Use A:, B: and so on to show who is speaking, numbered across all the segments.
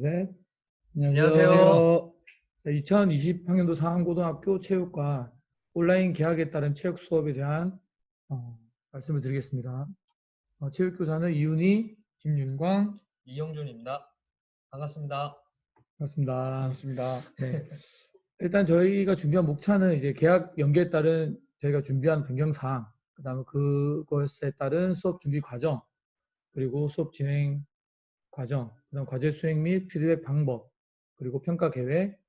A: 셋.
B: 안녕하세요.
A: 안녕하세요. 2020학년도 상암고등학교 체육과 온라인 개학에 따른 체육 수업에 대한 말씀을 드리겠습니다. 체육교사는 이윤희,
B: 김윤광, 이영준입니다. 반갑습니다.
A: 반갑습니다.
B: 반갑습니다.
A: 네. 일단 저희가 준비한 목차는 이제 개학 연계에 따른 저희가 준비한 변경사항, 그 다음에 그것에 따른 수업 준비 과정, 그리고 수업 진행 과정, 그다음 과제 수행 및 피드백 방법, 그리고 평가 계획,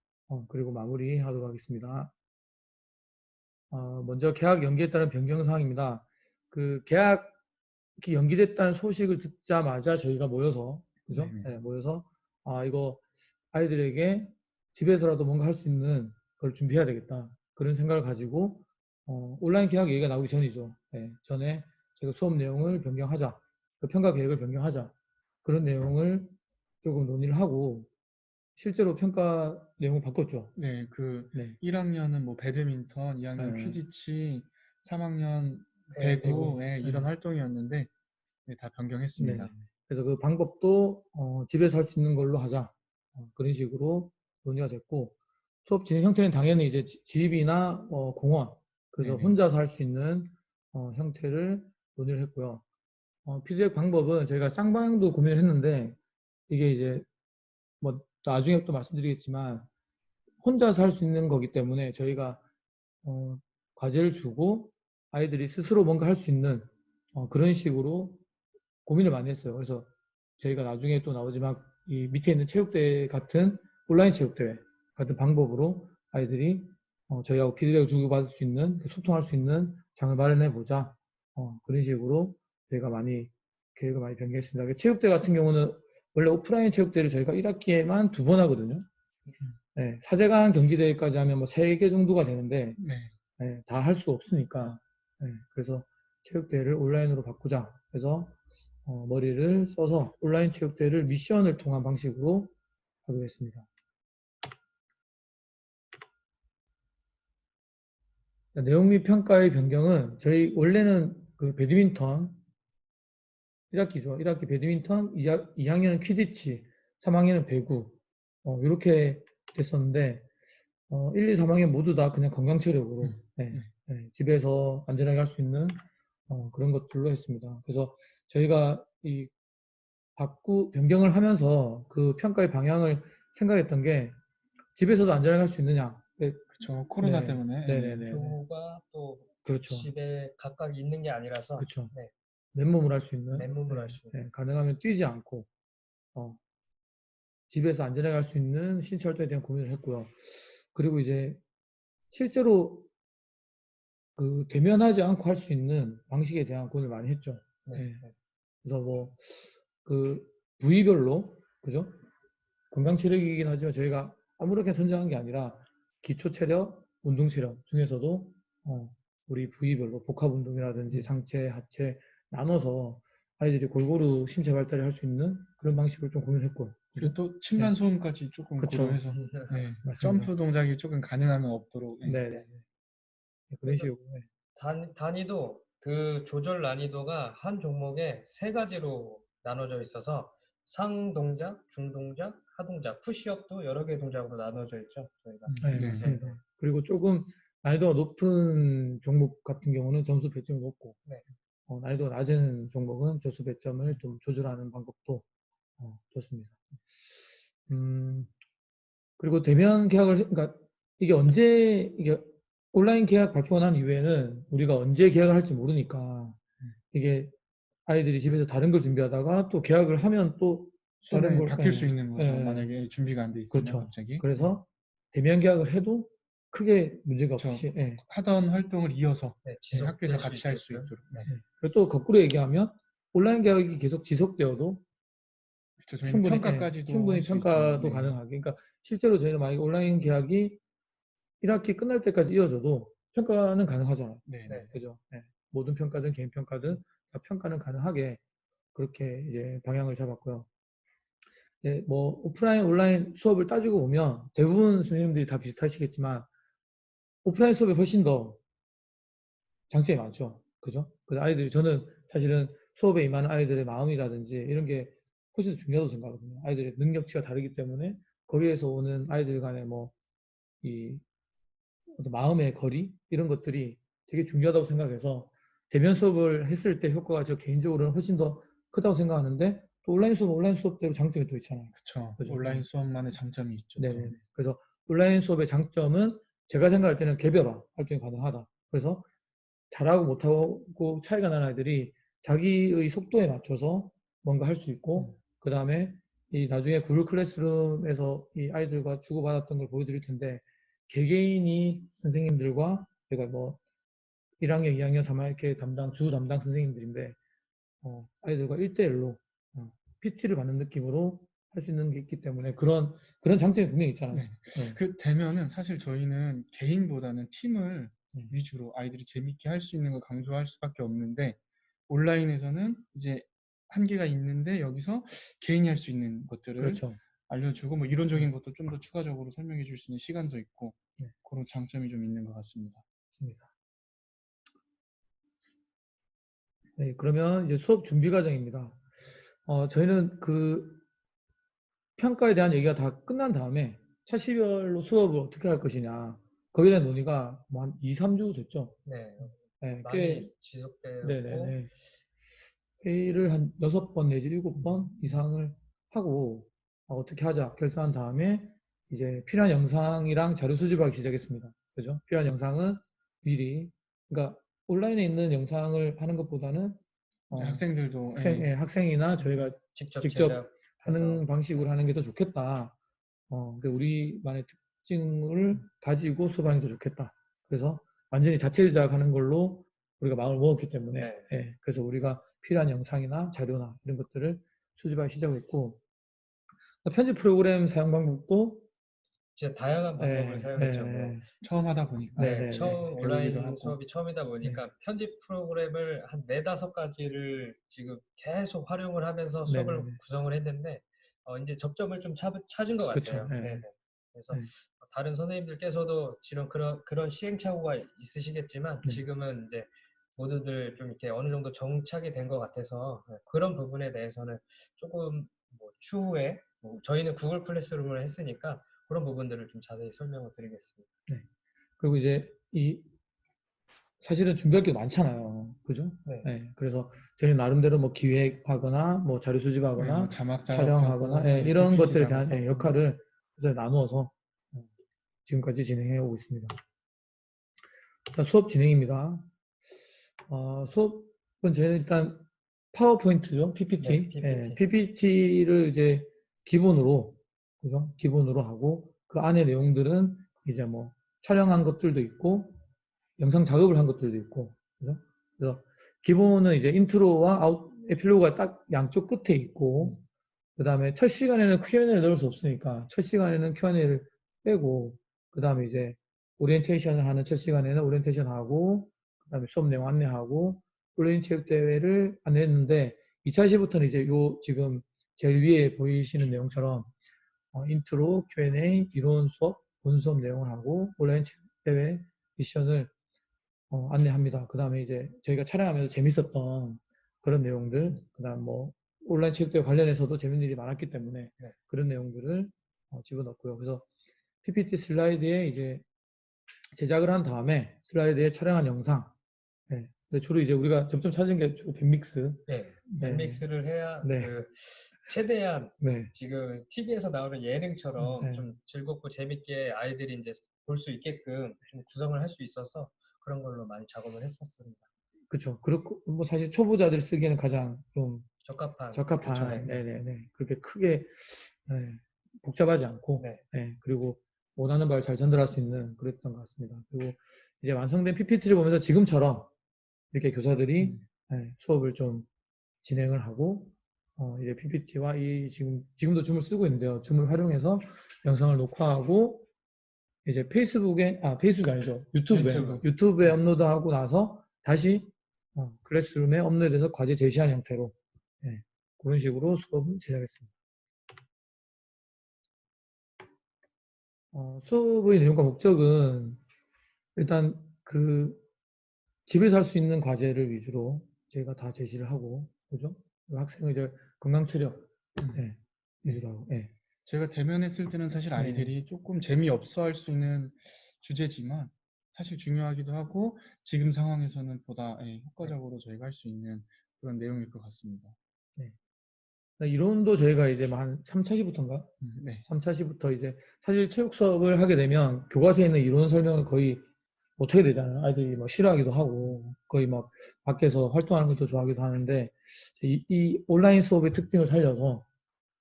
A: 그리고 마무리하도록 하겠습니다. 먼저 개학 연기에 따른 변경 사항입니다. 그 개학이 연기됐다는 소식을 듣자마자 저희가 모여서, 그죠? 네, 모여서 이거 아이들에게 집에서라도 뭔가 할 수 있는 걸 준비해야 되겠다. 그런 생각을 가지고 온라인 개학 얘기가 나오기 전이죠. 네, 전에 제가 수업 내용을 변경하자, 그 평가 계획을 변경하자, 그런 내용을 조금 논의를 하고 실제로 평가 내용을 바꿨죠.
B: 네,
A: 네.
B: 1학년은 뭐 배드민턴, 2학년
A: 네.
B: 퀴디치, 3학년
A: 배구.
B: 배구,
A: 네.
B: 이런 활동이었는데 다
A: 네.
B: 변경했습니다.
A: 그래서 그 방법도 집에서 할 수 있는 걸로 하자. 그런 식으로 논의가 됐고 수업 진행 형태는 당연히 이제 집이나 공원, 그래서
B: 네네.
A: 혼자서 할 수 있는 형태를 논의를 했고요. 피드백 방법은 저희가 쌍방향도 고민을 했는데 이게 이제 뭐 나중에 또 말씀드리겠지만 혼자서 할 수 있는 거기 때문에 저희가 과제를 주고 아이들이 스스로 뭔가 할 수 있는 그런 식으로 고민을 많이 했어요. 그래서 저희가 나중에 또 나오지만 이 밑에 있는 체육대회 같은 온라인 체육대회 같은 방법으로 아이들이 저희하고 피드백을 주고받을 수 있는, 소통할 수 있는 장을 마련해 보자. 그런 식으로 저희가 많이 계획을 많이 변경했습니다. 체육대회 같은 경우는 원래 오프라인 체육대회를 저희가 1학기에만 2번 하거든요. 네, 사제관 경기대회까지 하면 뭐 3개 정도가 되는데 네, 다 할 수 없으니까 네, 그래서 체육대회를 온라인으로 바꾸자 해서 머리를 써서 온라인 체육대회를 미션을 통한 방식으로 하기로 했습니다. 내용 및 평가의 변경은 저희 원래는 그 배드민턴 1학기죠. 1학기 배드민턴, 2학년은 퀴디치, 3학년은 배구 이렇게 됐었는데 1, 2, 3학년 모두 다 그냥 건강체력으로 네, 네, 집에서 안전하게 할 수 있는 그런 것들로 했습니다. 그래서 저희가 이 변경을 하면서 그 평가의 방향을 생각했던 게 집에서도 안전하게 할 수 있느냐.
B: 그렇죠. 코로나
A: 네,
B: 때문에.
A: 네네네.
C: 교구가 또
A: 그렇죠.
C: 집에 각각 있는 게 아니라서
A: 그렇죠.
C: 네,
A: 맨몸으로 할 수 있는.
C: 맨몸으로 할 수 있는.
A: 네, 가능하면 뛰지 않고 집에서 안전하게 할 수 있는 신체 활동에 대한 고민을 했고요. 그리고 이제 실제로 그 대면하지 않고 할 수 있는 방식에 대한 고민을 많이 했죠. 네. 그래서 뭐 그 부위별로 그죠? 건강 체력이긴 하지만 저희가 아무렇게 선정한 게 아니라 기초 체력, 운동 체력 중에서도 우리 부위별로 복합 운동이라든지 상체, 하체 나눠서 아이들이 골고루 신체 발달을 할 수 있는 그런 방식을 좀 고민했고요.
B: 그리고 또 층간 소음까지 조금
A: 그쵸.
B: 고려해서
A: 맞습니다.
B: 점프 동작이 조금 가능하면 없도록.
A: 네. 그런 식으로.
C: 단위도 그 조절 난이도가 한 종목에 3가지로 나눠져 있어서 상 동작, 중 동작, 하 동작, 푸시업도 여러 개의 동작으로 나눠져 있죠. 저희가.
A: 네, 맞습니다. 그리고 조금 난이도가 높은 종목 같은 경우는 점수 배점이 높고 난이도가 낮은 종목은 점수 배점을 좀 조절하는 방법도 좋습니다. 그리고 대면 계약을 그러니까 이게 언제 이게 온라인 계약 발표가 난 이후에는 우리가 언제 계약을 할지 모르니까 이게 아이들이 집에서 다른 걸 준비하다가 또 계약을 하면 또 다른 걸
B: 바뀔 수 있는 거죠. 만약에 준비가 안 돼 있으면
A: 그렇죠.
B: 갑자기.
A: 그래서 대면 계약을 해도 크게 문제가
B: 그렇죠.
A: 없이
B: 하던 활동을 이어서 학교에서
C: 지속될
B: 같이 할 수 있도록.
A: 그리고 또 거꾸로 얘기하면 온라인 계약이 계속 지속되어도
B: 그렇죠. 저희는
A: 충분히 평가도 가능하게. 그러니까 실제로 저희는 만약에 온라인 계약이 1학기 끝날 때까지 이어져도 평가는 가능하잖아요. 그죠? 모든 평가든 개인 평가든 다 평가는 가능하게 그렇게 이제 방향을 잡았고요. 뭐 오프라인, 온라인 수업을 따지고 보면 대부분 선생님들이 다 비슷하시겠지만 오프라인 수업이 훨씬 더 장점이 많죠. 그죠? 그래서 아이들이 저는 사실은 수업에 임하는 아이들의 마음이라든지 이런 게 훨씬 더 중요하다고 생각하거든요. 아이들의 능력치가 다르기 때문에 거기에서 오는 아이들 간의 뭐 이 어떤 마음의 거리 이런 것들이 되게 중요하다고 생각해서 대면 수업을 했을 때 효과가 저 개인적으로는 훨씬 더 크다고 생각하는데 또 온라인 수업대로 장점이 또 있잖아요.
B: 그쵸.
A: 그죠?
B: 온라인 수업만의 장점이 있죠.
A: 네네. 그래서 온라인 수업의 장점은 제가 생각할 때는 개별화 활동이 가능하다. 그래서 잘하고 못하고 차이가 나는 아이들이 자기의 속도에 맞춰서 뭔가 할 수 있고, 그 다음에 이 나중에 구글 클래스룸에서 이 아이들과 주고받았던 걸 보여드릴 텐데, 개개인이 선생님들과 제가 뭐 1학년, 2학년, 3학년 이렇게 주 담당 선생님들인데, 아이들과 1대1로 PT를 받는 느낌으로 할 수 있는 게 있기 때문에 그런 장점이 분명히 있잖아요.
B: 네.
A: 네.
B: 그 되면은 사실 저희는 개인보다는 팀을
A: 네.
B: 위주로 아이들이 재밌게 할 수 있는 걸 강조할 수밖에 없는데 온라인에서는 이제 한계가 있는데 여기서 개인이 할 수 있는 것들을
A: 그렇죠.
B: 알려주고 뭐 이론적인 것도 좀 더 추가적으로 설명해 줄 수 있는 시간도 있고
A: 네.
B: 그런 장점이 좀 있는 것 같습니다.
A: 맞습니다. 네, 그러면 이제 수업 준비 과정입니다. 저희는 그 평가에 대한 얘기가 다 끝난 다음에 차시별로 수업을 어떻게 할 것이냐. 거기에 대한 논의가 뭐 한 2, 3주 됐죠.
C: 네,
A: 네,
C: 많이 지속되었고,
A: 네네네. 회의를 한 6번 내지 7번 이상을 하고 어떻게 하자 결정한 다음에 이제 필요한 영상이랑 자료 수집하기 시작했습니다. 그죠? 필요한 영상은 미리, 그러니까 온라인에 있는 영상을 하는 것보다는
B: 학생들도
A: 학생이나 저희가
C: 직접
A: 직접
C: 제작해서
A: 하는 방식으로 하는 게 더 좋겠다. 그러니까 우리만의 특징을 가지고 수업하는 게 더 좋겠다. 그래서 완전히 자체 제작하는 걸로 우리가 마음을 먹었기 때문에,
C: 네.
A: 그래서 우리가 필요한 영상이나 자료나 이런 것들을 수집하기 시작했고, 편집 프로그램 사용 방법도
C: 진짜 다양한 방법을 사용했죠. 뭐
B: 처음 하다 보니까
A: 네네네.
C: 처음
B: 배우기도
C: 온라인
B: 하고.
C: 수업이 처음이다 보니까 편집 프로그램을 한 4-5가지를 지금 계속 활용을 하면서 수업을
A: 네네네.
C: 구성을 했는데 이제 접점을 좀 찾은 것
A: 그렇죠.
C: 같아요.
A: 네.
C: 네네. 그래서
A: 네.
C: 다른 선생님들께서도 지금 그런 시행착오가 있으시겠지만
A: 네.
C: 지금은 이제 모두들 좀 이렇게 어느 정도 정착이 된 것 같아서 그런 부분에 대해서는 조금 뭐 추후에 저희는 구글 클래스룸을 했으니까 그런 부분들을 좀 자세히 설명을 드리겠습니다.
A: 네. 그리고 이제 사실은 준비할 게 많잖아요. 그죠?
C: 네.
A: 네. 그래서 저희는 나름대로 뭐 기획하거나 뭐 자료 수집하거나
B: 자막
A: 촬영하거나
B: 작업하고
A: 이런
B: PPT
A: 것들에 대한
B: 작업하고.
A: 역할을 나누어서 지금까지 진행해 오고 있습니다. 자, 수업 진행입니다. 수업은 저희는 일단 파워포인트죠. PPT.
C: 네, PPT.
A: PPT를 이제 기본으로, 그죠? 기본으로 하고, 그 안에 내용들은 이제 뭐 촬영한 것들도 있고, 영상 작업을 한 것들도 있고, 그죠? 그래서 기본은 이제 인트로와 에필로그가 딱 양쪽 끝에 있고, 그 다음에 첫 시간에는 Q&A를 넣을 수 없으니까, 첫 시간에는 Q&A를 빼고, 그 다음에 이제 오리엔테이션을 하는 첫 시간에는 오리엔테이션 하고, 그 다음에 수업 내용 안내하고, 온라인 체육대회를 안내했는데, 2차 시부터는 이제 지금 제일 위에 보이시는 내용처럼, 인트로, Q&A, 이론 수업, 본 수업 내용을 하고, 온라인 체육대회 미션을 안내합니다. 그 다음에 이제 저희가 촬영하면서 재밌었던 그런 내용들, 그 다음 뭐 온라인 체육대회 관련해서도 재밌는 일이 많았기 때문에 그런 내용들을 집어넣고요. 그래서 PPT 슬라이드에 이제 제작을 한 다음에 슬라이드에 촬영한 영상, 근데 주로 이제 우리가 점점 찾은 게 주로 밴믹스.
C: 네, 밴믹스를 해야
A: 네.
C: 최대한
A: 네.
C: 지금 TV에서 나오는 예능처럼
A: 네.
C: 좀 즐겁고 재밌게 아이들이 이제 볼 수 있게끔 좀 구성을 할 수 있어서 그런 걸로 많이 작업을 했었습니다.
A: 그렇죠. 그렇고 뭐 사실 초보자들 쓰기에는 가장 좀
C: 적합한.
A: 적합한, 네네네. 그렇게 크게 복잡하지 않고, 그리고 원하는 바를 잘 전달할 수 있는 그랬던 것 같습니다. 그리고 이제 완성된 PPT를 보면서 지금처럼 이렇게 교사들이 수업을 좀 진행을 하고, 이제 PPT와 지금도 줌을 쓰고 있는데요. 줌을 활용해서 영상을 녹화하고, 이제 페이스북이 아니죠. 유튜브에 업로드하고 나서 다시 클래스룸에 업로드해서 과제 제시한 형태로 그런 식으로 수업을 제작했습니다. 수업의 내용과 목적은 일단 집에서 할 수 있는 과제를 위주로 저희가 다 제시를 하고, 그죠? 학생의 이제 건강 체력, 네, 위주로 하고. 네.
B: 제가 대면했을 때는 사실 아이들이 조금 재미없어 할 수 있는 주제지만 사실 중요하기도 하고 지금 상황에서는 보다 효과적으로 저희가 할 수 있는 그런 내용일 것 같습니다.
A: 이론도 저희가 이제 뭐 한 3차 시부터인가?
B: 네.
A: 3차 시부터 이제 사실 체육 수업을 하게 되면 교과서에 있는 이론 설명을 거의 못하게 되잖아요. 아이들이 뭐 싫어하기도 하고 거의 막 밖에서 활동하는 것도 좋아하기도 하는데 이 온라인 수업의 특징을 살려서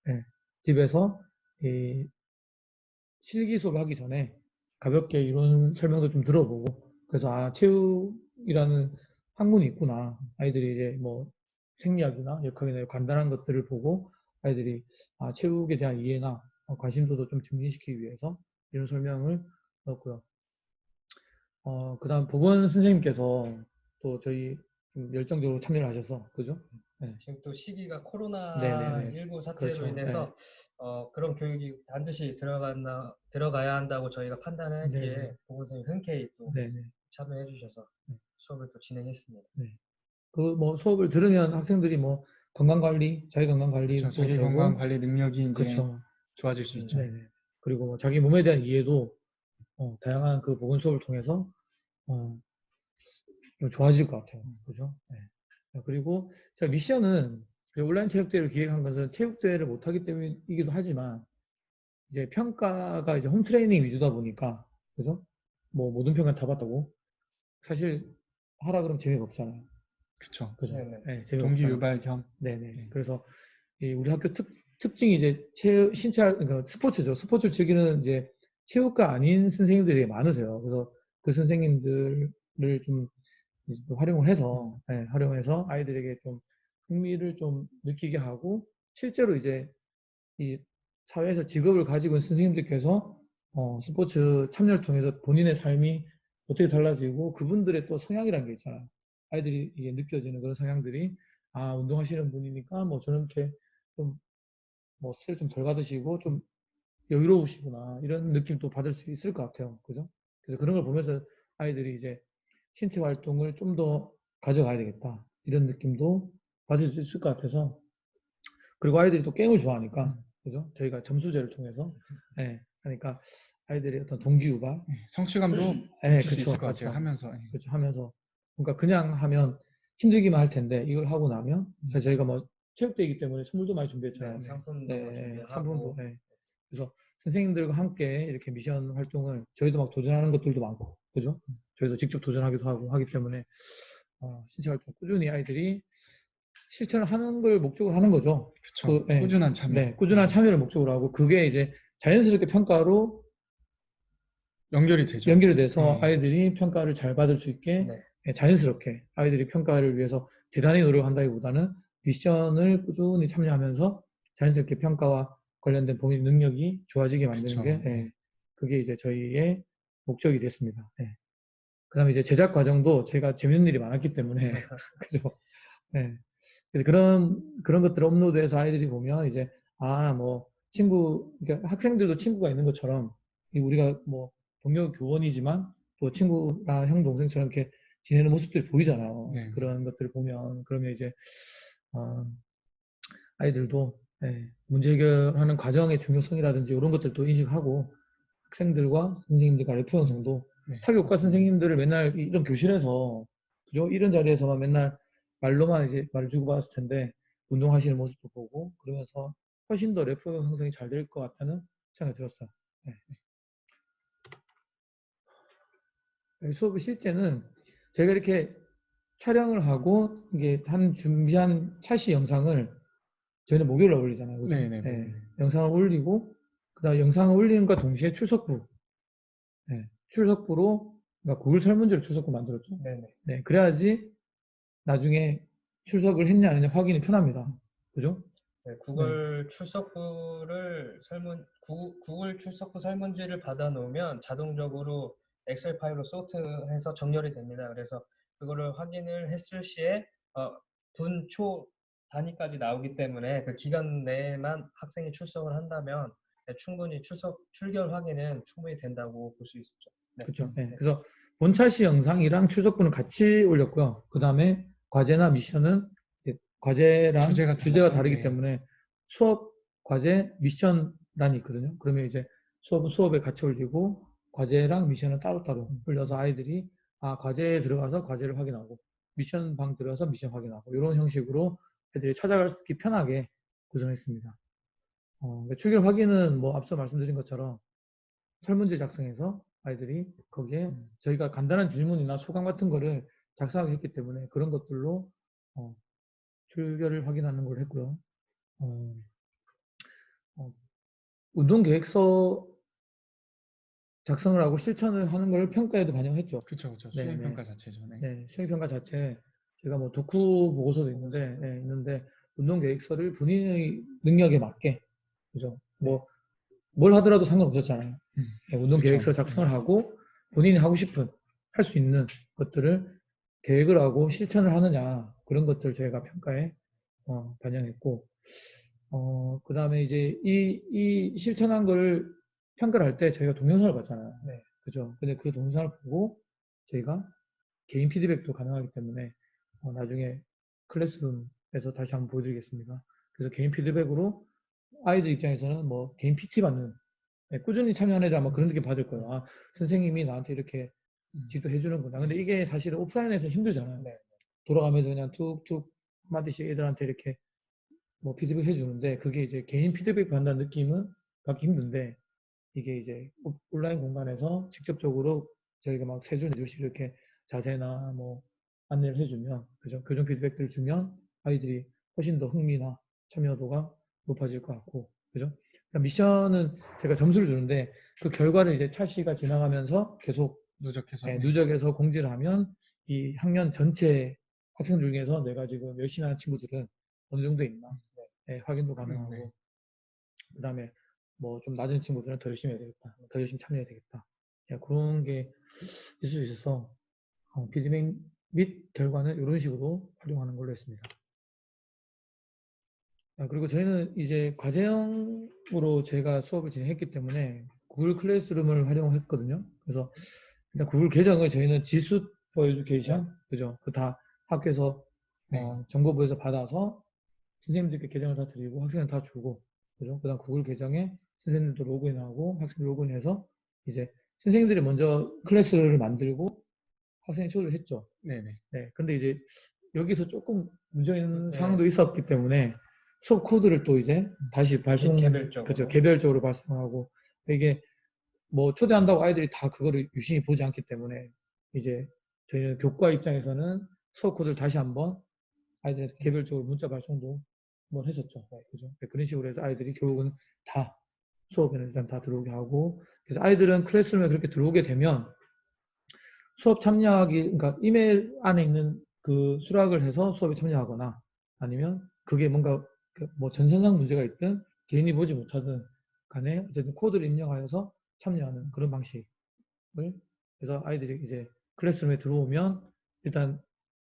A: 예, 집에서 이 실기 수업을 하기 전에 가볍게 이론 설명도 좀 들어보고 그래서 아 체육이라는 학문이 있구나 아이들이 이제 뭐 생리학이나 역학이나 간단한 것들을 보고 아이들이 아 체육에 대한 이해나 관심도도 좀 증진시키기 위해서 이런 설명을 넣었고요. 그다음 보건 선생님께서 또 저희 좀 열정적으로 참여를 하셔서 그죠? 네.
C: 지금 또 시기가
A: 네네네.
C: 코로나19 사태로
A: 그렇죠.
C: 인해서 그런 교육이 반드시 들어가야 한다고 저희가 판단했기에
A: 네네.
C: 보건선생님 흔쾌히 또
A: 네네.
C: 참여해 주셔서
A: 네.
C: 수업을 또 진행했습니다.
A: 네. 그 뭐 수업을 들으면 학생들이 뭐 건강관리, 자기
B: 그렇죠.
A: 건강관리도
B: 자기 건강
A: 되고,
B: 관리 능력이 이제
A: 그렇죠.
B: 좋아질 수 있죠.
A: 네네. 그리고 뭐 자기 몸에 대한 이해도 다양한 그 보건 수업을 통해서 어, 좀 좋아질 것 같아요. 그죠? 네. 그리고 제가 미션은 그 온라인 체육대회를 기획한 것은 체육대회를 못하기 때문이기도 하지만 이제 평가가 이제 홈트레이닝 위주다 보니까 그죠? 뭐 모든 평가 다 봤다고 사실 하라 그러면 재미가 없잖아요.
B: 그렇죠.
A: 그죠?
C: 네네.
A: 네, 재미가
B: 동기
A: 없잖아요.
B: 유발 겸.
A: 네네.
B: 네.
A: 그래서 이 우리 학교 특징이 이제 그러니까 스포츠죠. 스포츠를 즐기는 이제 체육과 아닌 선생님들이 많으세요. 그래서 그 선생님들을 좀 이제 또 활용을 해서, 활용해서 아이들에게 좀 흥미를 좀 느끼게 하고, 실제로 이제 이 사회에서 직업을 가지고 있는 선생님들께서 스포츠 참여를 통해서 본인의 삶이 어떻게 달라지고 그분들의 또 성향이라는 게 있잖아요. 아이들이 이게 느껴지는 그런 성향들이 아 운동하시는 분이니까 뭐 저렇게 좀 뭐 스트레스 좀 덜 받으시고 좀 여유로우시구나 이런 느낌도 받을 수 있을 것 같아요. 그죠? 그래서 그런 걸 보면서 아이들이 이제 신체 활동을 좀 더 가져가야 되겠다 이런 느낌도 받을 수 있을 것 같아서 그리고 아이들이 또 게임을 좋아하니까 그죠? 저희가 점수제를 통해서 하니까 아이들의 어떤 동기유발
B: 성취감도
A: 네,
B: 느낄 수 있을
A: 그쵸,
B: 것 같아요.
A: 그쵸.
B: 하면서.
A: 그쵸, 하면서. 그러니까 그냥 하면 힘들기만 할 텐데, 이걸 하고 나면, 그래서 저희가 뭐, 체육대회이기 때문에 선물도 많이 준비했잖아요.
C: 네, 상품도
A: 상품도,
C: 준비하고
A: 그래서 선생님들과 함께 이렇게 미션 활동을, 저희도 막 도전하는 것들도 많고, 그죠? 저희도 직접 도전하기도 하고 하기 때문에, 신체 활동 꾸준히 아이들이 실천을 하는 걸 목적으로 하는 거죠.
B: 그렇죠. 꾸준한 참여.
A: 네, 꾸준한 참여를 목적으로 하고, 그게 이제 자연스럽게 평가로
B: 연결이 되죠.
A: 연결이 돼서
B: 네.
A: 아이들이 평가를 잘 받을 수 있게
C: 네.
A: 자연스럽게 아이들이 평가를 위해서 대단히 노력한다기보다는 미션을 꾸준히 참여하면서 자연스럽게 평가와 관련된 본인 능력이 좋아지게 만드는
B: 그쵸.
A: 게 그게 이제 저희의 목적이 됐습니다. 그다음에 이제 제작 과정도 제가 재밌는 일이 많았기 때문에 그죠? 그래서 그런 것들을 업로드해서 아이들이 보면 이제 뭐 그러니까 학생들도 친구가 있는 것처럼 우리가 뭐 동료 교원이지만 또 친구나 형 동생처럼 이렇게 지내는 모습들이 보이잖아요.
B: 네.
A: 그런 것들을 보면 그러면 이제 어, 아이들도 문제 해결하는 과정의 중요성이라든지 이런 것들도 인식하고 학생들과 선생님들 간의 포용성도 타교과
B: 맞습니다.
A: 선생님들을 맨날 이런 교실에서 그죠? 이런 자리에서만 맨날 말로만 이제 말을 주고받았을 텐데 운동하시는 모습도 보고 그러면서 훨씬 더 래퍼 형성이 잘 될 것 같다는 생각이 들었어요. 수업의 실제는 제가 이렇게 촬영을 하고 이게 준비한 차시 영상을 저희는 목요일에 올리잖아요. 그죠?
B: 네네.
A: 영상을 올리고 그다음 영상을 올리는과 동시에 출석부 출석부로 그러니까 구글 설문지를 출석부 만들었죠.
C: 네네.
A: 그래야지 나중에 출석을 했냐 안 했냐 확인이 편합니다. 그죠?
C: 네, 구글 출석부 설문지를 받아 놓으면 자동적으로 엑셀 파일로 소트해서 정렬이 됩니다. 그래서 그거를 확인을 했을 시에 분, 초 단위까지 나오기 때문에 그 기간 내에만 학생이 출석을 한다면 충분히 출결 확인은 충분히 된다고 볼 수 있죠.
A: 그렇죠. 그래서 본차시 영상이랑 출석부는 같이 올렸고요. 그 다음에 과제나 미션은 과제랑 주제가 다르기 때문에 수업, 과제, 미션란이 있거든요. 그러면 이제 수업은 수업에 같이 올리고 과제랑 미션은 따로따로 올려서 아이들이 과제에 들어가서 과제를 확인하고 미션 방 들어가서 미션 확인하고 이런 형식으로 애들이 찾아가기 편하게 구성했습니다. 출결 확인은 뭐 앞서 말씀드린 것처럼 설문지 작성해서 아이들이 거기에 저희가 간단한 질문이나 소감 같은 거를 작성하게 했기 때문에 그런 것들로 출결을 확인하는 걸 했고요. 어, 어, 운동 계획서 작성을 하고 실천을 하는 걸 평가에도 반영했죠.
B: 그쵸.
A: 네,
B: 수행
A: 네.
B: 평가 자체죠. 네.
A: 네, 수행평가 자체 제가 뭐 독후 보고서도 있는데 운동 계획서를 본인의 능력에 맞게 그죠? 뭐 뭘 하더라도 상관없었잖아요. 운동
B: 그쵸.
A: 계획서 작성을 하고 본인이 하고 싶은 할 수 있는 것들을 계획을 하고 실천을 하느냐 그런 것들을 저희가 평가에 반영했고 그 다음에 이제 이 실천한 거를 평가를 할 때 저희가 동영상을 봤잖아요.
C: 네.
A: 그죠? 근데 그 동영상을 보고 저희가 개인 피드백도 가능하기 때문에 나중에 클래스룸에서 다시 한번 보여드리겠습니다. 그래서 개인 피드백으로 아이들 입장에서는 뭐 개인 PT 받는 꾸준히 참여하는 애들 아마 그런 느낌 받을 거예요. 선생님이 나한테 이렇게 지도해 주는구나. 근데 이게 사실은 오프라인에서 힘들잖아요.
C: 네.
A: 돌아가면서 그냥 툭툭 한마디씩 애들한테 이렇게 뭐 피드백 해주는데 그게 이제 개인 피드백 받는 느낌은 받기 힘든데 이게 이제 온라인 공간에서 직접적으로 저희가 막 세 줄, 네 줄씩 이렇게 자세나 뭐 안내를 해주면, 그죠? 교정 피드백들을 주면 아이들이 훨씬 더 흥미나 참여도가 높아질 것 같고, 그죠? 그러니까 미션은 제가 점수를 주는데 그 결과를 이제 차시가 지나가면서 계속
B: 누적해서. 네.
A: 누적해서 공지를 하면 이 학년 전체 학생 중에서 내가 지금 열심히 하는 친구들은 어느 정도 있나 확인도 가능하고
B: 네.
A: 그 다음에 뭐 좀 낮은 친구들은 더 열심히 해야 되겠다. 더 열심히 참여해야 되겠다. 그런 게 있을 수 있어서 피드백 및 결과는 이런 식으로 활용하는 걸로 했습니다. 그리고 저희는 이제 과제형으로 제가 수업을 진행했기 때문에 구글 클래스룸을 활용했거든요. 그래서 일단 구글 계정을 저희는 지수 for education, 그죠? 그 다 학교에서
B: 네.
A: 정보부에서 받아서 선생님들께 계정을 다 드리고 학생은 다 주고 그죠? 그다음 구글 계정에 선생님들도 로그인하고 학생 로그인해서 이제 선생님들이 먼저 클래스를 만들고 학생이 초대를 했죠.
B: 네네.
A: 네. 근데 이제 여기서 조금 문제 있는
C: 네.
A: 상황도 있었기 때문에 수업 코드를 또 이제 다시
C: 개별적으로.
A: 그죠? 개별적으로 발송하고 이게 뭐 초대한다고 아이들이 다 그거를 유심히 보지 않기 때문에 이제 저희는 교과 입장에서는 수업 코드를 다시 한번 아이들한테 개별적으로 문자 발송도 한번 했었죠. 그죠? 그런 식으로 해서 아이들이 결국은 다 수업에는 일단 다 들어오게 하고 그래서 아이들은 클래스룸에 그렇게 들어오게 되면 수업 참여하기 그러니까 이메일 안에 있는 그 수락을 해서 수업에 참여하거나 아니면 그게 뭔가 뭐 전산상 문제가 있든 개인이 보지 못하든 간에 어쨌든 코드를 입력하여서 참여하는 그런 방식을 그래서 아이들이 이제 클래스룸에 들어오면 일단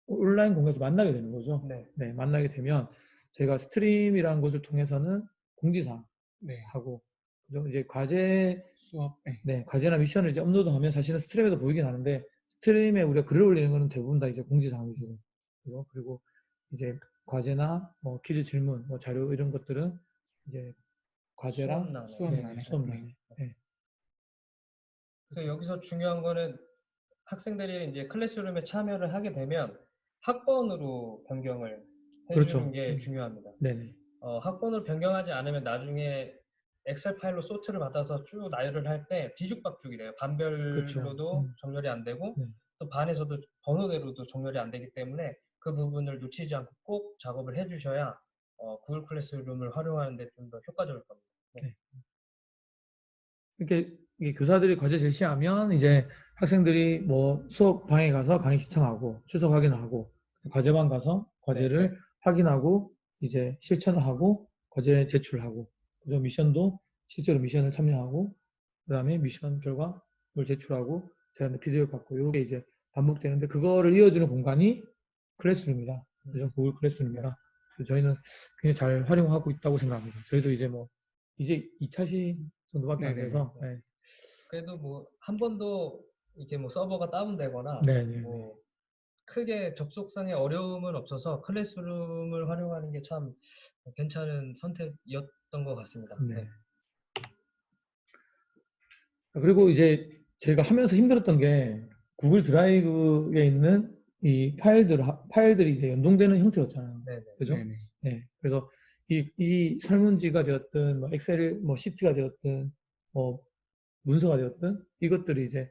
A: 온라인 공간에서 만나게 되는 거죠.
C: 네.
A: 만나게 되면 저희가 스트림이라는 것을 통해서는 공지사항
B: 네.
A: 하고 그죠? 이제 과제
B: 수업.
A: 과제나 미션을 이제 업로드하면 사실은 스트림에도 보이긴 하는데 스트림에 우리가 글을 올리는 거는 대부분 다 이제 공지사항 위주로 그리고 이제 과제나 뭐 퀴즈 질문 뭐 자료 이런 것들은 이제 과제랑
C: 수업란에.
A: 수업란에
C: 그래서 여기서 중요한 거는 학생들이 이제 클래스룸에 참여를 하게 되면 학번으로 변경을 해주는
A: 그렇죠.
C: 게 중요합니다.
A: 네네.
C: 학번을 변경하지 않으면 나중에 엑셀 파일로 소트를 받아서 쭉 나열을 할 때 뒤죽박죽이 돼요. 반별로도 정렬이 안 되고
A: 네.
C: 또 반에서도 번호대로도 정렬이 안 되기 때문에 그 부분을 놓치지 않고 꼭 작업을 해주셔야 구글 클래스룸을 활용하는 데 좀 더 효과적일 겁니다.
A: 네. 이렇게 교사들이 과제 제시하면 이제 학생들이 뭐 수업 방에 가서 강의 시청하고 출석 확인하고 과제반 가서 과제를 확인하고 이제 실천을 하고 과제 제출하고 그리고 미션도 실제로 미션을 참여하고 그 다음에 미션 결과를 제출하고 저희한테 피드백 받고 이게 이제 반복되는데 그거를 이어주는 공간이 클래스룸이다. 그죠? 구글 클래스룸이다. 저희는 굉장히 잘 활용하고 있다고 생각합니다. 저희도 이제 뭐 이제 2차시 정도밖에 안 돼서
C: 그래도 뭐 한 번도 이렇게 뭐 서버가 다운되거나
A: 네네네.
C: 뭐 크게 접속상에 어려움은 없어서 클래스룸을 활용하는 게 참 괜찮은 선택이었던 것 같습니다.
A: 네.
C: 네.
A: 그리고 이제 제가 하면서 힘들었던 게 구글 드라이브에 있는 이 파일들이 이제 연동되는 형태였잖아요.
C: 네네.
A: 그죠?
B: 네네.
A: 네. 그래서 이 설문지가 되었든, 뭐 엑셀, 뭐 시트가 되었든, 뭐 문서가 되었든, 이것들이 이제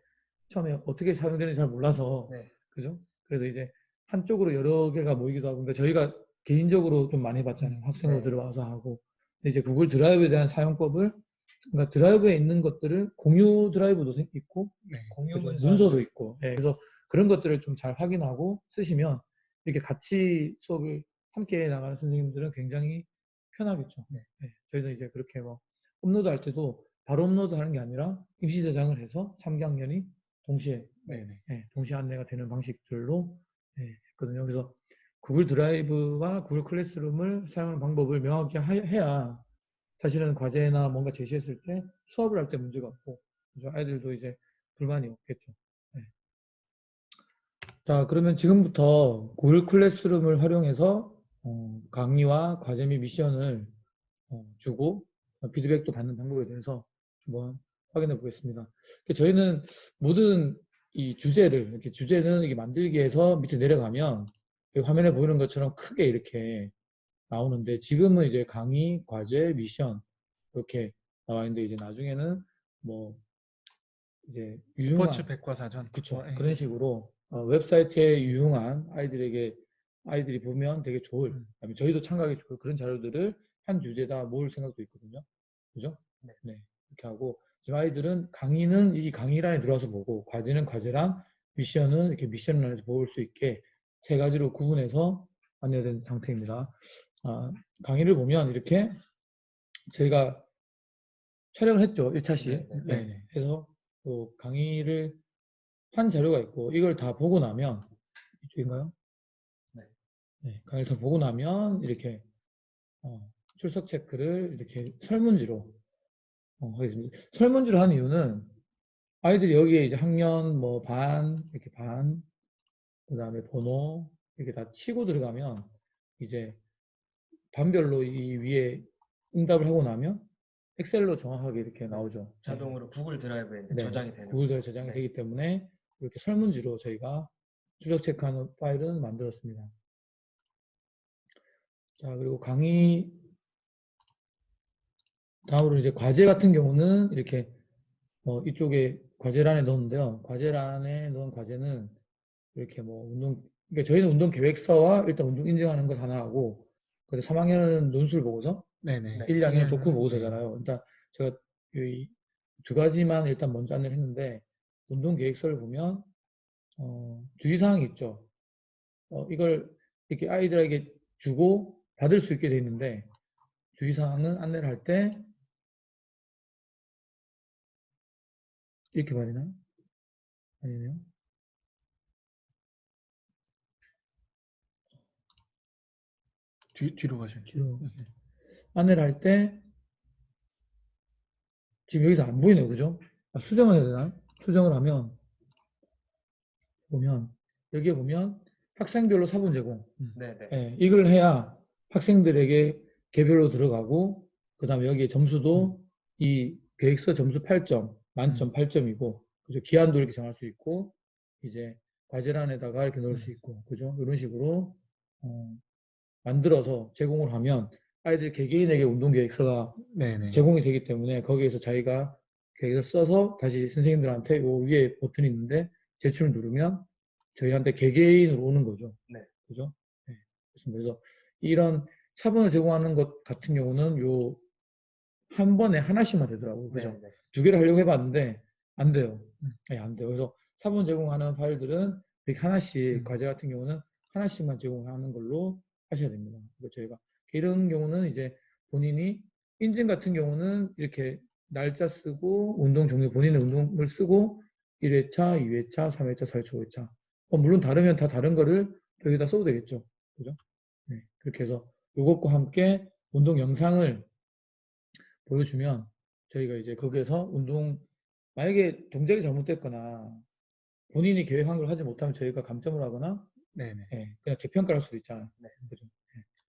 A: 처음에 어떻게 사용되는지 잘 몰라서,
C: 네.
A: 그죠? 그래서 이제 한쪽으로 여러 개가 모이기도 하고, 그러니까 저희가 개인적으로 좀 많이 해봤잖아요. 학생으로
C: 네.
A: 들어와서 하고. 근데 이제 구글 드라이브에 대한 사용법을, 그러니까 드라이브에 있는 것들을 공유 드라이브도 있고,
B: 네.
C: 공유
A: 그죠?
C: 문서
A: 문서도 있고. 예, 그래서 그런 것들을 좀 잘 확인하고 쓰시면 이렇게 같이 수업을 함께 나가는 선생님들은 굉장히 편하겠죠.
C: 네.
A: 예, 저희는 이제 그렇게 뭐 업로드 할 때도 바로 업로드 하는 게 아니라 임시 저장을 해서 3학년이 동시에
B: 네네.
A: 동시 안내가 되는 방식들로 했거든요. 그래서 구글 드라이브와 구글 클래스룸을 사용하는 방법을 명확히 해야 사실은 과제나 뭔가 제시했을 때 수업을 할 때 문제가 없고, 그죠? 아이들도 이제 불만이 없겠죠. 네. 자, 그러면 지금부터 구글 클래스룸을 활용해서 강의와 과제 및 미션을 주고 피드백도 받는 방법에 대해서 한번 확인해 보겠습니다. 저희는 모든 이 주제를, 이렇게 주제는 이게 만들기에서 밑에 내려가면 화면에 보이는 것처럼 크게 이렇게 나오는데, 지금은 이제 강의, 과제, 미션 이렇게 나와 있는데, 이제 나중에는 뭐 이제
B: 스포츠
A: 유용한,
B: 백과사전.
A: 그쵸,
B: 예.
A: 그런 식으로 웹사이트에 유용한 아이들이 보면 되게 좋을,
B: 음.
A: 그다음에 저희도 참가하기 좋을 그런 자료들을 한 주제다 모을 생각도 있거든요. 그죠?
C: 네.
A: 네. 이렇게 하고, 지금 아이들은 강의는 이 강의란에 들어와서 보고, 과제는 과제란, 미션은 이렇게 미션란에서 볼 수 있게 세 가지로 구분해서 안내된 상태입니다. 강의를 보면 이렇게 저희가 촬영을 했죠. 1차씩.
C: 네.
B: 네네.
A: 해서 또 강의를 한 자료가 있고, 이걸 다 보고 나면, 이쪽인가요?
C: 네.
A: 네, 강의를 다 보고 나면 이렇게 출석 체크를 이렇게 설문지로 하겠습니다. 설문지로 하는 이유는 아이들이 여기에 이제 학년 뭐 반, 이렇게 반, 그 다음에 번호 이렇게 다 치고 들어가면 이제 반별로 이 위에 응답을 하고 나면 엑셀로 정확하게 이렇게 나오죠.
C: 자동으로 구글 드라이브에 이제
A: 네,
C: 저장이 되는
A: 구글
C: 거죠.
A: 드라이브 저장이
C: 네.
A: 되기 때문에 이렇게 설문지로 저희가 추적 체크하는 파일은 만들었습니다. 자, 그리고 강의 다음으로 이제 과제 같은 경우는 이렇게 이쪽에 과제란에 넣었는데요. 과제란에 넣은 과제는 이렇게 뭐 그러니까 저희는 운동 계획서와 일단 운동 인증하는 것 하나 하고, 근데 3학년은 논술 보고서,
B: 네네.
A: 1, 2학년은 독후
B: 네.
A: 보고서잖아요. 일단 제가 이 두 가지만 일단 먼저 안내를 했는데, 운동 계획서를 보면 주의사항이 있죠. 이걸 이렇게 아이들에게 주고 받을 수 있게 돼 있는데, 주의사항은 안내를 할 때 이렇게 봐야 되나요? 아니네요.
B: 뒤로 가셔야 돼요.
A: 뒤로. 안내를 할 때 지금 여기서 안 보이네요. 그죠? 수정을 해야 되나? 수정을 하면 보면 여기에 보면 학생별로 사본 제공.
C: 네네.
A: 예, 이걸 해야 학생들에게 개별로 들어가고, 그 다음에 여기에 점수도 이 계획서 점수 8점, 만점 8점이고, 그죠? 기한도 이렇게 정할 수 있고, 이제 과제란에다가 이렇게 넣을 수 있고, 그죠? 이런 식으로 만들어서 제공을 하면 아이들 개개인에게 운동 계획서가
B: 네네.
A: 제공이 되기 때문에 거기에서 자기가 계획을 써서 다시 선생님들한테 요 위에 버튼이 있는데 제출을 누르면 저희한테 개개인으로 오는 거죠.
C: 네.
A: 그죠? 네. 그래서 이런 사본을 제공하는 것 같은 경우는 요 한 번에 하나씩만 되더라고요. 그죠?
C: 네.
A: 두 개를 하려고 해봤는데 안 돼요. 안 돼요. 그래서 사본 제공하는 파일들은 이렇게 하나씩, 과제 같은 경우는 하나씩만 제공하는 걸로 하셔야 됩니다. 그래서 저희가 이런 경우는 이제 본인이 인증 같은 경우는 이렇게 날짜 쓰고 운동 종류 본인의 운동을 쓰고 1회차, 2회차, 3회차, 4회차, 5회차 물론 다르면 다 다른 거를 여기다 써도 되겠죠. 그죠? 네, 그렇게 해서 이것과 함께 운동 영상을 보여주면 저희가 이제 거기에서 만약에 동작이 잘못됐거나 본인이 계획한 걸 하지 못하면 저희가 감점을 하거나
B: 네네.
A: 예, 그냥 재평가할 수도 있잖아요.
C: 네.
A: 그죠?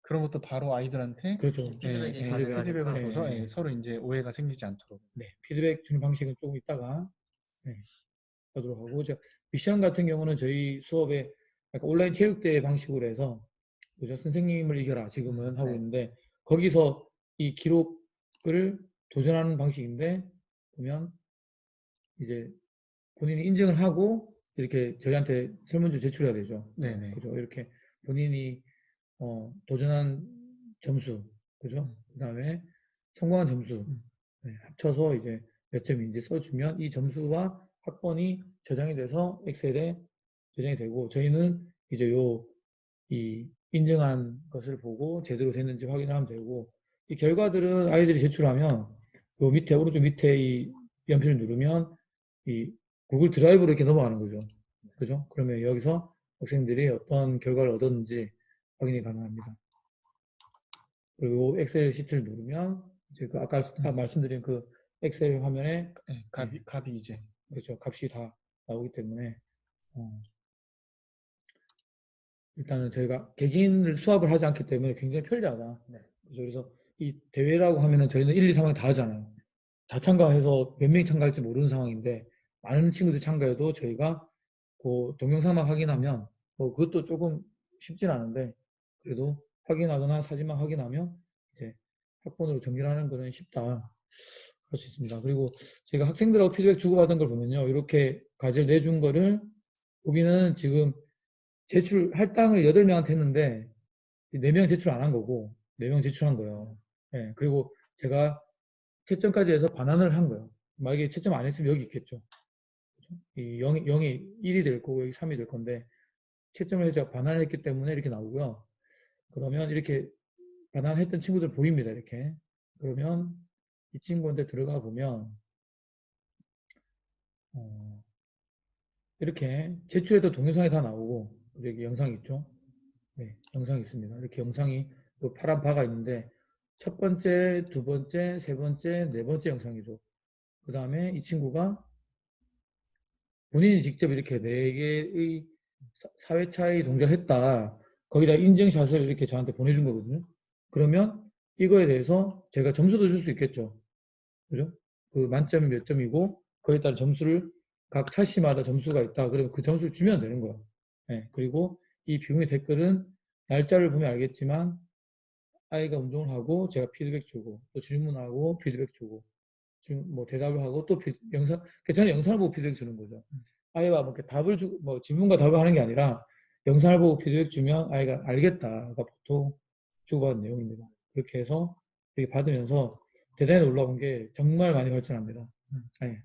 B: 그런 것도 바로 아이들한테
A: 그렇죠.
C: 피드백이
B: 예,
C: 가능하니까.
B: 피드백을
A: 예,
B: 줘서
A: 예.
B: 서로 이제 오해가 생기지 않도록.
A: 네, 피드백 주는 방식은 조금 이따가 네, 하도록 하고, 미션 같은 경우는 저희 수업에 약간 온라인 체육대회 방식으로 해서 그죠? 선생님을 이겨라 지금은 하고
C: 네.
A: 있는데, 거기서 이 기록을 도전하는 방식인데, 보면 이제 본인이 인증을 하고 이렇게 저희한테 설문지 제출해야 되죠.
B: 네네.
A: 그죠? 이렇게 본인이 도전한 점수, 그죠? 그다음에 성공한 점수 네, 합쳐서 이제 몇 점인지 써주면 이 점수와 학번이 저장이 돼서 엑셀에 저장이 되고, 저희는 이제 이 인증한 것을 보고 제대로 됐는지 확인하면 되고, 이 결과들은 아이들이 제출하면 요 밑에 오른쪽 밑에 이 연필을 누르면 이 구글 드라이브로 이렇게 넘어가는 거죠. 그죠? 그러면 여기서 학생들이 어떤 결과를 얻었는지 확인이 가능합니다. 그리고 엑셀 시트를 누르면 이제 그 아까 말씀드린 그 엑셀 화면에
B: 네, 값이 이제
A: 그렇죠. 값이 다 나오기 때문에 일단은 저희가 개개인을 수합을 하지 않기 때문에 굉장히 편리하다.
C: 네.
A: 그죠? 그래서 이 대회라고 하면은 저희는 1, 2, 3학 다 하잖아요. 다 참가해서 몇 명이 참가할지 모르는 상황인데, 많은 친구들이 참가해도 저희가 그 동영상만 확인하면 그것도 조금 쉽진 않은데, 그래도 확인하거나 사진만 확인하면 이제 학번으로 정리하는 거는 쉽다 할 수 있습니다. 그리고 제가 학생들하고 피드백 주고받은 걸 보면요, 이렇게 과제를 내준 거를 여기는 지금 제출 할당을 8명한테 했는데 4명 제출 안 한 거고 4명 제출한 거예요. 예, 그리고 제가 채점까지 해서 반환을 한 거예요. 만약에 채점 안 했으면 여기 있겠죠. 그죠? 이 0이 1이 될 거고 여기 3이 될 건데, 채점을 해서 제가 반환을 했기 때문에 이렇게 나오고요. 그러면 이렇게 반환했던 친구들 보입니다. 이렇게. 그러면 이 친구한테 들어가 보면 이렇게 제출해도 동영상이 다 나오고, 여기 영상이 있죠. 네, 영상이 있습니다. 이렇게 영상이 요 파란 바가 있는데, 첫 번째, 두 번째, 세 번째, 네 번째 영상이죠. 그 다음에 이 친구가 본인이 직접 이렇게 네 개의 사회차의 동작을 했다. 거기다 인증샷을 이렇게 저한테 보내준 거거든요. 그러면 이거에 대해서 제가 점수도 줄 수 있겠죠. 그죠? 그 만점이 몇 점이고, 거기에 따른 점수를 각 차시마다 점수가 있다. 그러면 그 점수를 주면 되는 거예요. 네, 그리고 이 비공의 댓글은 날짜를 보면 알겠지만, 아이가 운동을 하고 제가 피드백 주고, 또 질문하고 피드백 주고, 지금 뭐 대답을 하고 또 영상, 저는 영상을 보고 피드백 주는 거죠. 아이가 뭐 이렇게 답을 뭐 질문과 답을 하는 게 아니라 영상을 보고 피드백 주면 아이가 알겠다가 보통 주고받은 내용입니다. 그렇게 해서 이렇게 받으면서 대단히 놀라운 게 정말 많이 발전합니다. 네.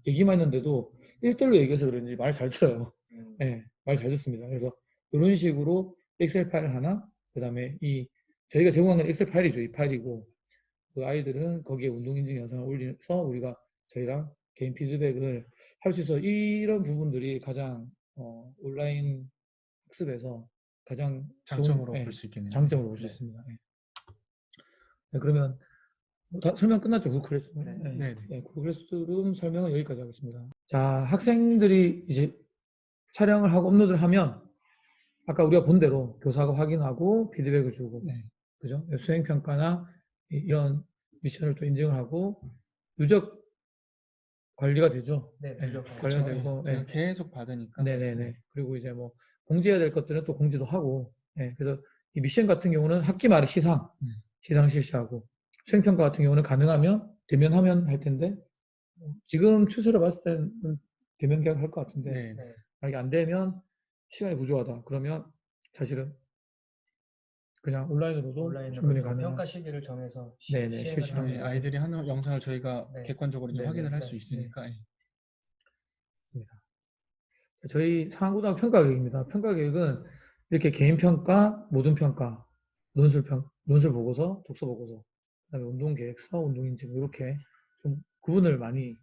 A: 얘기만 했는데도 1대1로 얘기해서 그런지 말 잘 들어요. 네, 말 잘 듣습니다. 그래서 이런 식으로 엑셀 파일 하나, 그 다음에 저희가 제공한 건 엑셀 파일이죠. 이 파일이고, 그 아이들은 거기에 운동인증 영상을 올려서 우리가 저희랑 개인 피드백을 할 수 있어. 이런 부분들이 가장 온라인 학습에서 가장
B: 장점으로
A: 좋은
B: 볼 수 있겠네요.
A: 장점으로 볼 수
B: 네.
A: 있습니다. 예. 네, 그러면 다 설명 끝났죠? 구글 클래스룸.
C: 네.
B: 네.
A: 네, 구글 클래스룸 설명은 여기까지 하겠습니다. 자, 학생들이 이제 촬영을 하고 업로드를 하면 아까 우리가 본 대로 교사가 확인하고 피드백을 주고,
B: 네.
A: 그죠? 수행평가나 이런 미션을 또 인증을 하고 누적 관리가 되죠.
C: 네,
A: 예,
C: 누적
A: 관리가
C: 관리.
A: 되고,
B: 저희가
A: 예.
B: 계속 받으니까.
A: 네네네. 그리고 이제 뭐 공지해야 될 것들은 또 공지도 하고, 예. 그래서 이 미션 같은 경우는 학기 말에 시상 실시하고, 수행평가 같은 경우는 가능하면 대면 하면 할 텐데, 지금 추세로 봤을 때는 대면 계약을 할 것 같은데,
B: 네.
C: 네.
A: 만약에 안 되면 시간이 부족하다. 그러면 사실은 그냥 온라인으로도
C: 온라인으로
A: 충분히
C: 좀
A: 가능한.
C: 평가 시기를 정해서
A: 네네,
C: 시행을
A: 실시하는
C: 하는
B: 네,
C: 거.
B: 아이들이 하는 영상을 저희가
C: 네.
B: 객관적으로 이제
A: 네네.
B: 확인을 할
C: 네.
B: 수 있으니까. 예.
A: 저희 상황고등학교 평가계획입니다. 평가계획은 이렇게 개인평가, 모든평가, 논술 보고서, 독서 보고서, 그다음에 운동계획서, 운동인증 이렇게 좀 구분을 많이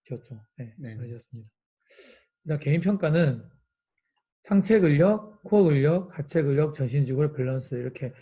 A: 지었죠. 네,
B: 네네.
A: 많이 지었습니다. 일단 개인평가는 상체 근력, 코어 근력, 하체 근력, 전신지구력 밸런스 이렇게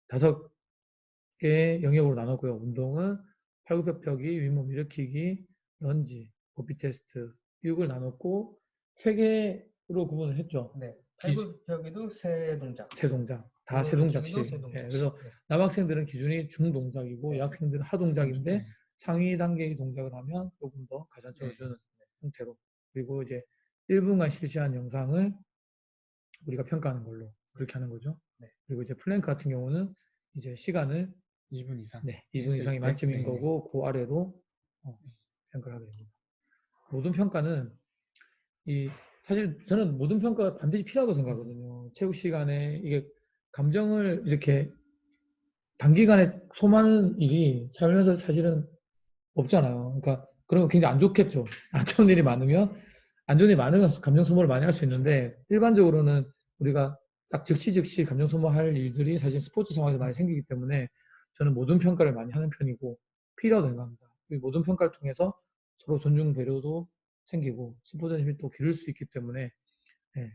A: 5개의 영역으로 나눴고요. 운동은 팔굽혀펴기, 윗몸 일으키기, 런지, 버피 테스트, 6을 나눴고 3개로 구분을 했죠.
C: 네. 팔굽혀펴기도 세 동작.
A: 세 동작, 다 세
C: 올려치기도
A: 동작씩.
C: 세
A: 예,
C: 동작씩.
A: 그래서
C: 네.
A: 남학생들은 기준이 중동작이고
C: 네.
A: 여학생들은 하동작인데
B: 네.
A: 상위 단계의 동작을 하면 조금 더 가산점을
C: 네.
A: 주는 형태로. 그리고 이제 1분간 실시한 영상을 우리가 평가하는 걸로 그렇게 하는 거죠.
C: 네.
A: 그리고 이제 플랭크 같은 경우는 이제 시간을
B: 2분 이상.
A: 2분
B: 했을
A: 이상이
B: 때,
A: 만점인
B: 네.
A: 거고 그 아래로 평가를 하게 됩니다. 모든 평가는 사실 저는 모든 평가가 반드시 필요하다고 생각하거든요. 체육 시간에 이게 감정을 이렇게 단기간에 소모하는 일이 살면서 사실은 없잖아요. 그러니까 그러면 굉장히 안 좋겠죠. 안 좋은 일이 많으면 감정 소모를 많이 할 수 있는데 일반적으로는 우리가 딱 즉시 감정 소모할 일들이 사실 스포츠 생활에서 많이 생기기 때문에 저는 모든 평가를 많이 하는 편이고 필요하다고 생각합니다. 이 모든 평가를 통해서 서로 존중 배려도 생기고 스포츠심이 또 기를 수 있기 때문에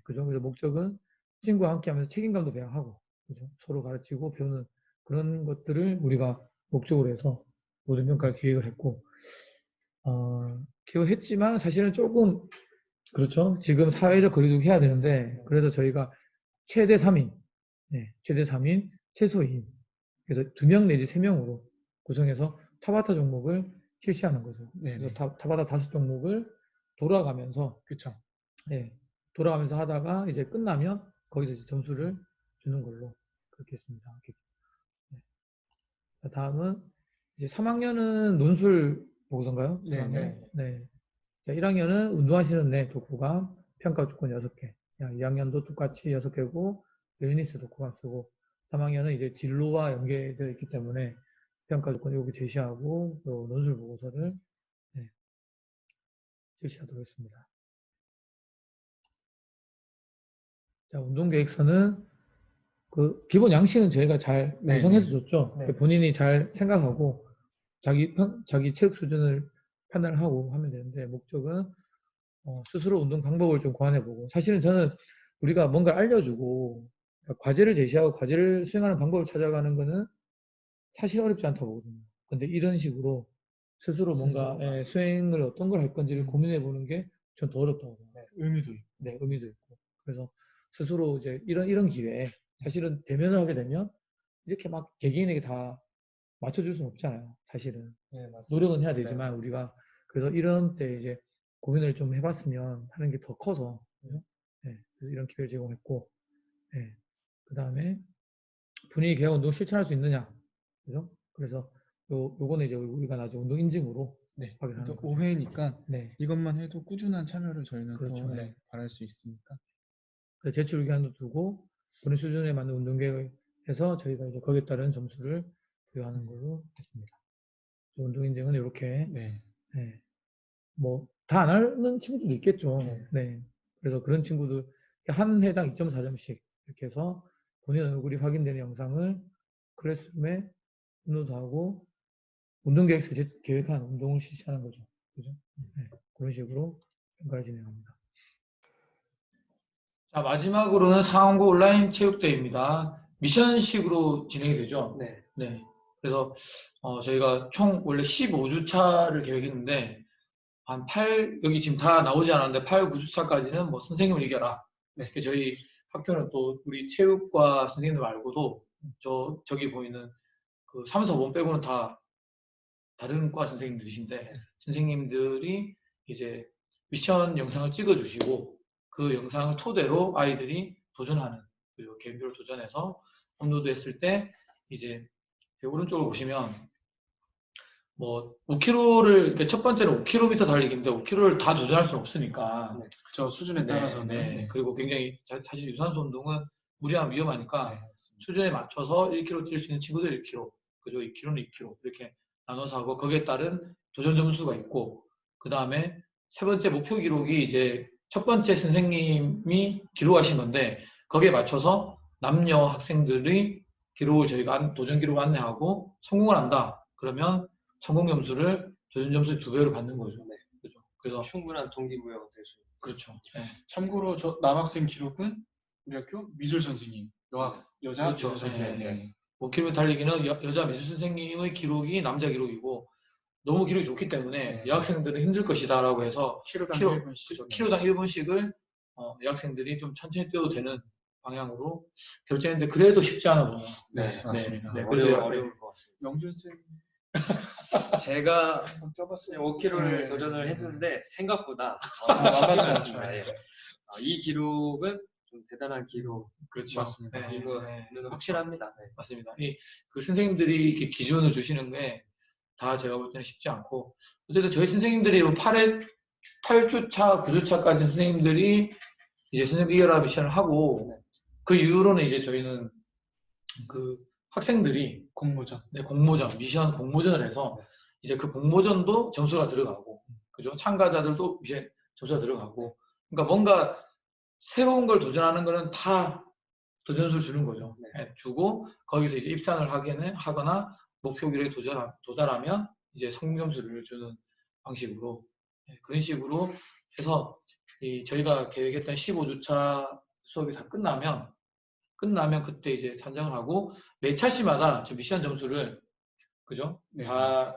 A: 그죠. 그래서 목적은 친구와 함께하면서 책임감도 배양하고 그죠? 서로 가르치고 배우는 그런 것들을 우리가 목적으로 해서 모든 평가를 기획을 했고 기획을 했지만 사실은 조금 그렇죠. 지금 사회적 거리두기 해야 되는데 그래서 저희가 최대 3인, 최대 3인, 최소 2인 그래서 2명 내지 3명으로 구성해서 타바타 종목을 실시하는 거죠.
B: 네네.
A: 그래서 타바타 5종목을 돌아가면서
B: 그쵸.
A: 돌아가면서 하다가 이제 끝나면 거기서 이제 점수를 주는 걸로 그렇게 했습니다. 다음은 이제 3학년은 논술 보고서인가요?
B: 네,
A: 3학년? 네. 자, 1학년은 운동하시는 내 독후감 평가 조건 6개. 2학년도 똑같이 6개고 유니스 독후감 쓰고 3학년은 이제 진로와 연계되어 있기 때문에 평가 조건 7개 제시하고 또 논술 보고서를 실시하도록 했습니다. 자, 운동계획서는 그 기본 양식은 저희가 잘
B: 네,
A: 구성해서
B: 네.
A: 줬죠.
C: 네.
A: 본인이 잘 생각하고 자기 체력 수준을 판단을 하고 하면 되는데 목적은 스스로 운동 방법을 좀 고안해보고 사실은 저는 우리가 뭔가를 알려주고 과제를 제시하고 과제를 수행하는 방법을 찾아가는 거는 사실 어렵지 않다고 보거든요. 근데 이런 식으로 스스로 뭔가
C: 스스로가.
A: 수행을 어떤 걸 할 건지를 고민해보는 게 전 더 어렵다고 봐요.
B: 의미도 있고.
A: 네, 의미도 있고. 그래서 스스로 이제 이런 기회에 사실은 대면을 하게 되면 이렇게 막 개개인에게 다 맞춰줄 수는 없잖아요. 사실은.
C: 네, 맞습니다.
A: 노력은 해야 되지만 우리가 그래서 이런 때 이제 고민을 좀 해봤으면 하는 게 더 커서 그죠? 그래서 이런 기회를 제공했고 그 다음에 분위기 개혁 운동 실천할 수 있느냐 그죠? 그래서 요거는 이제 우리가 나중에 운동 인증으로
B: 네.
A: 확인하는
B: 또
A: 거죠.
B: 5회니까
A: 네.
B: 이것만 해도 꾸준한 참여를 저희는
A: 그렇죠.
B: 또
A: 네.
B: 바랄 수 있으니까.
A: 그래서 제출 기간도 두고 본인 수준에 맞는 운동 계획을 해서 저희가 이제 거기에 따른 점수를 부여하는 걸로 했습니다. 운동 인증은 이렇게
B: 네.
A: 뭐 다 안 하는 친구들도 있겠죠.
C: 네.
A: 네. 그래서 그런 친구들 한 회당 2.4점씩 이렇게 해서 본인 얼굴이 확인되는 영상을 클래스룸에 업로드하고 운동 계획한 운동을 실시하는 거죠. 그죠? 그런 식으로 평가를 진행합니다. 자, 마지막으로는 상황고 온라인 체육대회입니다. 미션식으로 진행이 되죠.
C: 네.
A: 그래서 저희가 총 원래 15주차를 계획했는데 여기 지금 다 나오지 않았는데 8, 9주차까지는 뭐 선생님을 이겨라. 저희 학교는 또 우리 체육과 선생님들 말고도 저기 보이는 그 3, 4번 빼고는 다 다른 과 선생님들이신데 선생님들이 이제 미션 영상을 찍어주시고 그 영상을 토대로 아이들이 도전하는 그리고 개인별로 도전해서 업로드했을 때 이제 오른쪽을 보시면 뭐 5km를 첫 번째는 5km 달리기인데 5km를 다 도전할 수는 없으니까
B: 그쵸. 수준에 따라서는.
A: 네. 그리고 굉장히 사실 유산소 운동은 무리하면 위험하니까
B: 네.
A: 수준에 맞춰서 1km 뛸 수 있는 친구들 1km 그죠? 2km는 2km 이렇게 나눠서 하고 거기에 따른 도전 점수가 있고 그 다음에 세 번째 목표 기록이 이제 첫 번째 선생님이 기록하신 건데 거기에 맞춰서 남녀 학생들이 기록을 저희가 도전 기록을 안내하고 성공을 한다 그러면 성공 점수를 도전 점수 2배로 받는 거죠. 그죠? 그래서
C: 충분한 동기부여가 될 수 있고.
A: 그렇죠.
B: 참고로 저 남학생 기록은 우리 학교 미술 선생님, 여자
A: 그렇죠.
B: 미술 선생님.
A: 5km 달리기는 여자 미술 선생님의 기록이 남자 기록이고 너무 기록이 좋기 때문에 여학생들은 힘들 것이다라고 해서
B: 키로당 1분씩.
A: 키로당 1분씩을 여학생들이 좀 천천히 뛰어도 되는 방향으로 결정했는데 그래도 쉽지 않아 보여요.
B: 네, 맞습니다.
A: 네,
C: 어려울 것 같습니다.
B: 영준 쌤
C: 제가
B: 한번 뛰어봤어요.
C: 5km를
B: 네.
C: 도전을 했는데 생각보다
B: 만만치
C: 쉽지
B: 않죠.
C: 않습니다. 예. 이 기록은 좀 대단한 기록.
A: 그렇죠.
B: 맞습니다.
A: 네,
C: 이거는
A: 네.
C: 확실합니다. 네.
A: 맞습니다. 그 선생님들이 이렇게 기준을 주시는 게 다 제가 볼 때는 쉽지 않고, 어쨌든 저희 선생님들이 8주차, 9주차까지 선생님들이 이제 선생님 이겨라 미션을 하고, 그 이후로는 이제 저희는 그 학생들이
B: 공모전.
A: 네, 공모전, 미션 공모전을 해서 이제 그 공모전도 점수가 들어가고, 그죠? 참가자들도 이제 점수가 들어가고, 그러니까 뭔가 새로운 걸 도전하는 거는 다 도전수를 주는 거죠. 네, 주고 거기서 이제 입상을 하거나 목표 기록에 도달하면 이제 성공 점수를 주는 방식으로 그런 식으로 해서 저희가 계획했던 15주차 수업이 다 끝나면 그때 이제 산정을 하고 매 차시마다 저 미션 점수를 그죠?
B: 네.
A: 다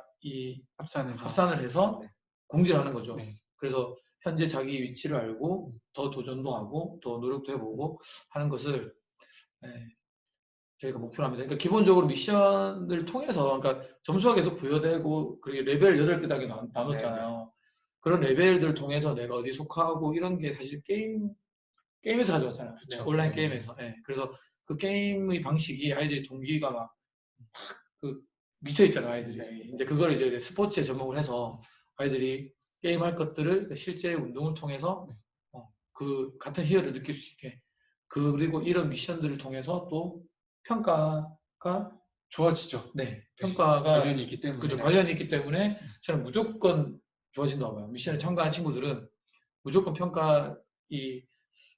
A: 합산을 해서 공지를 하는 거죠.
B: 네.
A: 그래서 현재 자기 위치를 알고 더 도전도 하고 더 노력도 해보고 하는 것을 저희가 목표로 합니다. 그러니까 기본적으로 미션을 통해서 그러니까 점수가 계속 부여되고 그리고 레벨 8개다게 나눴잖아요. 그런 레벨들 통해서 내가 어디 속하고 이런 게 사실 게임에서 가져왔잖아요.
B: 그쵸.
A: 온라인 게임에서. 그래서 그 게임의 방식이 아이들이 동기가 막 미쳐 있잖아요, 아이들이. 근데 그걸 이제 스포츠에 접목을 해서 아이들이 게임할 것들을 실제 운동을 통해서 그 같은 희열을 느낄 수 있게 그리고 이런 미션들을 통해서 또 평가가
B: 좋아지죠.
A: 네, 평가가
B: 관련이 있기 때문에.
A: 그죠, 관련이 있기 때문에 저는 무조건 좋아진다고 봐요. 미션에 참가하는 친구들은 무조건 이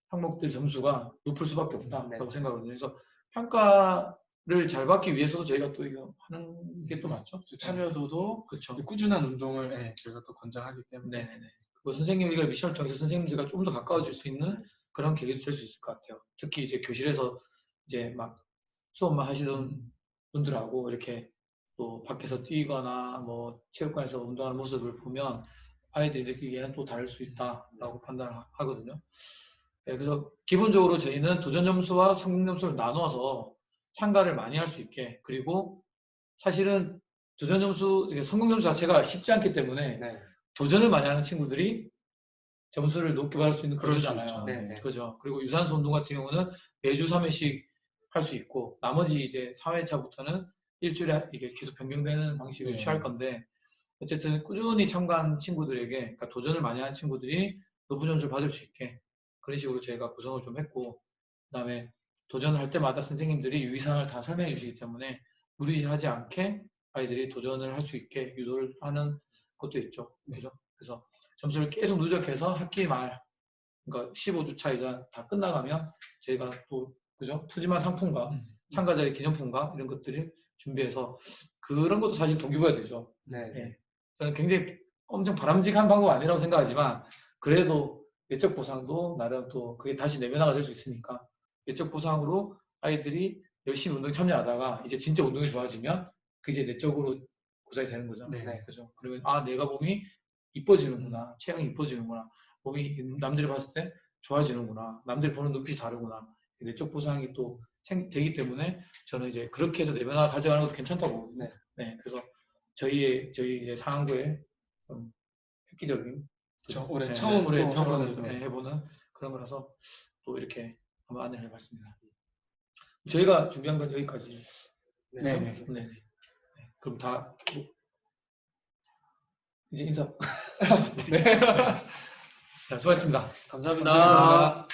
A: 항목들 점수가 높을 수밖에 없다고 생각하거든요. 그래서 평가를 잘 받기 위해서도 저희가 또 이거 하는 게 또 맞죠.
B: 참여도도
A: 그렇죠.
B: 꾸준한 운동을 저희가 또 권장하기 때문에.
A: 네네네. 그 선생님이 미션을 통해서 선생님들과 좀 더 가까워질 수 있는 그런 계기도 될 수 있을 것 같아요. 특히 이제 교실에서 이제 막 수업만 하시던 분들하고 이렇게 또 밖에서 뛰거나 뭐 체육관에서 운동하는 모습을 보면 아이들이 느끼기에는 또 다를 수 있다라고 판단을 하거든요. 그래서 기본적으로 저희는 도전 점수와 성공 점수를 나눠서 참가를 많이 할 수 있게 그리고 사실은 도전 점수, 성공 점수 자체가 쉽지 않기 때문에 도전을 많이 하는 친구들이 점수를 높게 받을 수 있는 구조잖아요. 그죠. 그리고 유산소 운동 같은 경우는 매주 3회씩 할 수 있고 나머지 이제 4회차부터는 일주일에 이게 계속 변경되는 방식을 취할 건데 어쨌든 꾸준히 참가한 친구들에게 그러니까 도전을 많이 하는 친구들이 높은 점수를 받을 수 있게 그런 식으로 저희가 구성을 좀 했고 그다음에 도전을 할 때마다 선생님들이 유의사항을 다 설명해 주시기 때문에 무리하지 않게 아이들이 도전을 할 수 있게 유도를 하는 것도 있죠. 그죠? 그래서 점수를 계속 누적해서 학기 말 그러니까 15주차 이제 다 끝나가면 저희가 또 그죠? 푸짐한 상품과 참가자의 기념품과 이런 것들을 준비해서 그런 것도 사실 동기부여가 되죠. 저는 굉장히 엄청 바람직한 방법 아니라고 생각하지만 그래도 외적 보상도 나름 또 그게 다시 내면화가 될 수 있으니까 외적 보상으로 아이들이 열심히 운동 참여하다가 이제 진짜 운동이 좋아지면 그 이제 내적으로 보상이 되는 거죠. 그죠? 그러면 내가 몸이 이뻐지는구나, 체형이 이뻐지는구나, 몸이 남들이 봤을 때 좋아지는구나, 남들이 보는 눈빛이 다르구나, 내적 보상이 또 되기 때문에 저는 이제 그렇게 해서 내면화 가져가는 것도 괜찮다고 보거든요. 그래서 저희 이제 상황부에 획기적인
B: 올해
A: 처음으로
B: 해보는
A: 해보는 그런 거라서 또 이렇게 한번 안내를 해봤습니다. 저희가 준비한 건 여기까지.
B: 네.
A: 그럼 다 이제 인사. 자, 수고하셨습니다.
C: 감사합니다.